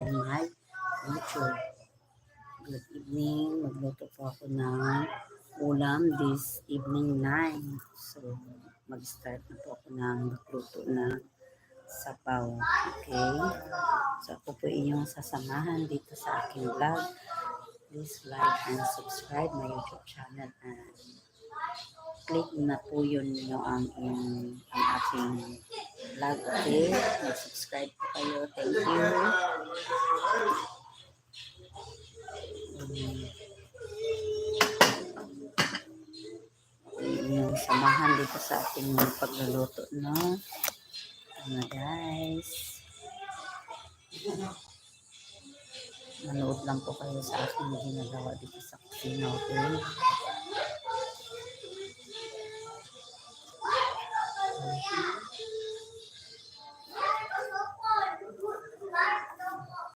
my YouTube. Good evening. Magluto po ako ng ulam this evening night. So, mag-start na po ako ng magluto ng sabaw. Okay? So, ako po inyong sasamahan dito sa aking vlog. Please like and subscribe my YouTube channel and click na po yun ang aking vlog. Okay? Subscribe po kayo. Thank you. Yung samahan dito sa ating pagluluto, no? Ano guys, manood lang po kayo sa aking ginagawa dito sa kusina, okay?